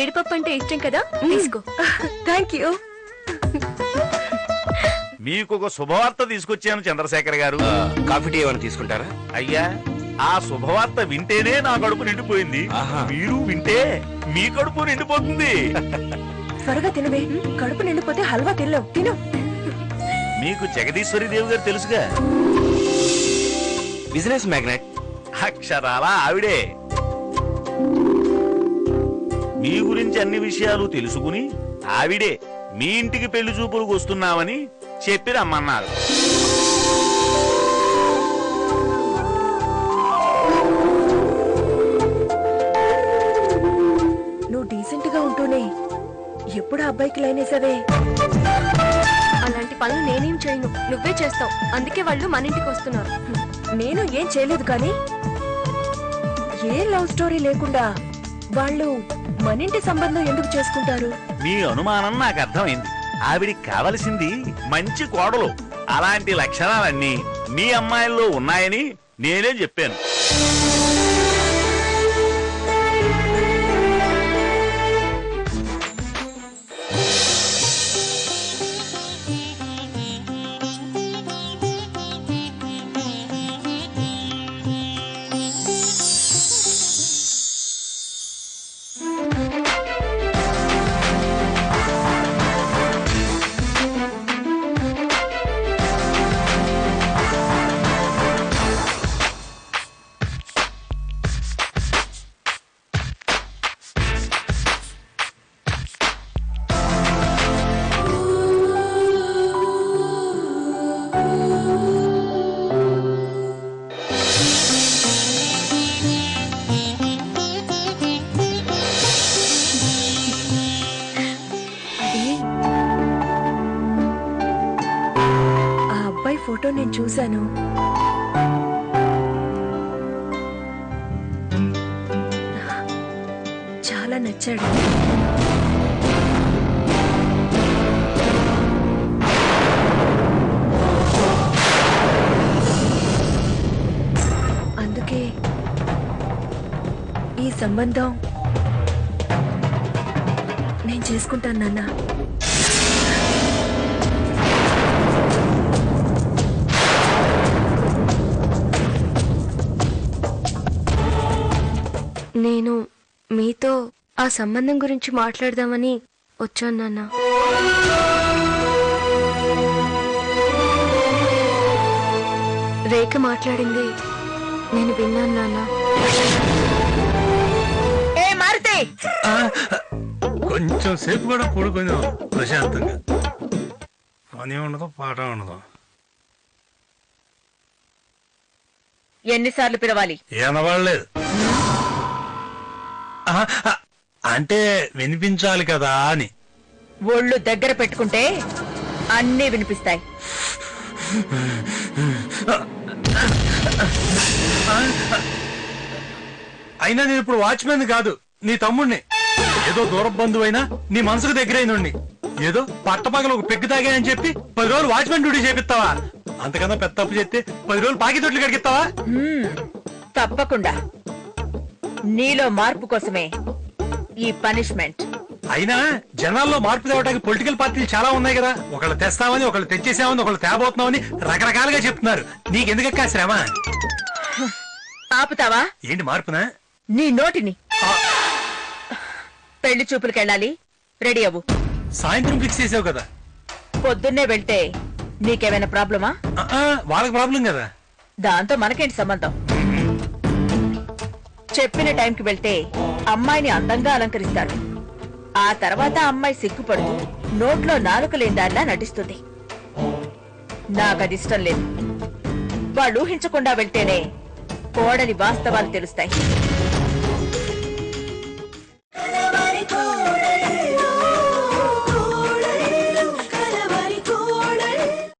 జీడిపప్పు అంటే ఇష్టం కదా, తీసుకో. Thank you. మీకు ఒక శుభవార్త తీసుకొచ్చాను చంద్రశేఖర్ గారు. కాఫీ టీ ఏమైనా తీసుకుంటారా? అయ్యా, ఆ శుభవార్త వింటేనే నా కడుపు నిండిపోయింది. మీరు వింటే మీ కడుపు నిండిపోతుంది. త్వరగా తినవే, కడుపు నిండిపోతే హల్వా తినలేవు. తిను. మీకు జగదీశ్వరి దేవి గారు తెలుసుగా, బిజినెస్ మ్యాగ్నెట్. అక్షరాల ఆవిడే. మీ గురించి అన్ని విషయాలు తెలుసుకుని ఆవిడే మీ ఇంటికి పెళ్లి చూపులకు వస్తున్నామని చెప్పి రమ్మన్నారు. నువ్వు డీసెంట్ గా ఉంటూనే ఎప్పుడు అబ్బాయికి లైన్ వేసావే? అలాంటి పనులు నేనేం చేయను, నువ్వే చేస్తావు. అందుకే వాళ్ళు మన ఇంటికి వస్తున్నారు. నేను ఏం చేయలేదు కానీ ఏ లవ్ స్టోరీ లేకుండా వాళ్ళు మనింటి సంబంధం ఎందుకు చేసుకుంటారు? మీ అనుమానం నాకు అర్థమైంది. ఆవిడికి కావలసింది మంచి కోడలు. అలాంటి లక్షణాలన్నీ మీ అమ్మాయిల్లో ఉన్నాయని నేనే చెప్పాను. ఫోటో నేను చూశాను. చాలా నచ్చాడు. అందుకే ఈ సంబంధం నేను చేసుకుంటాను నాన్న. నేను మీతో ఆ సంబంధం గురించి మాట్లాడదామని వచ్చాను నాన్న. రేఖ మాట్లాడింది నేను విన్నాను నాన్న. కొంచెం సేపు కూడా పడుకుందాం ప్రశాంతంగా. పని ఉండదు, పాట ఉండదు. ఎన్నిసార్లు పిలవాలి? ఏనవాళ్లేదు. అంటే వినిపించాలి కదా అని. ఒళ్ళు దగ్గర పెట్టుకుంటే అన్నీ వినిపిస్తాయి. అయినా నేను ఇప్పుడు వాచ్మెన్ కాదు, నీ తమ్ముడిని. ఏదో దూర బంధువైనా నీ మనసుకు దగ్గరైన ఏదో పట్టపగలు ఒక పెగ్గు తాగానని చెప్పి 10 రోజులు వాచ్మెన్ డ్యూటీ చేపిస్తావా? అంతకన్నా పెద్ద తప్పు చేస్తే 10 రోజులు పాకి తొట్లు కడిగిస్తావా? తప్పకుండా. నీలో మార్పు కోసమే ఈ పనిష్మెంట్. అయినా జనాల్లో మార్పు తేవడానికి పొలిటికల్ పార్టీలు చాలా ఉన్నాయి కదా. ఒకళ్ళు తెస్తామని, ఒకళ్ళు తెచ్చేసామని, ఒకళ్ళు తేబోతున్నామని రకరకాలుగా చెప్తున్నారు. నీకెందుకక్క శ్రమ? ఆపుతావా? ఏంటి మార్పునా? నీ నోటిని. పెళ్లి చూపులకెళ్ళాలి, రెడీ అవ్వు. సాయంత్రం ఫిక్స్ చేసావు కదా. పొద్దున్నే వెళ్తే నీకేమైనా ప్రాబ్లమా? వాళ్ళకి ప్రాబ్లం కదా. దాంతో మనకేంటి సంబంధం? చెప్పిన టైంకి వెళ్తే అమ్మాయిని అందంగా అలంకరిస్తారు. ఆ తర్వాత అమ్మాయి సిగ్గుపడుతూ నోట్లో నాలుక లేందాల్లా నటిస్తుంది. నాకది ఇష్టం లేదు. వాళ్ళు ఊహించకుండా వెళ్తేనే కోడలి వాస్తవాలు తెలుస్తాయి.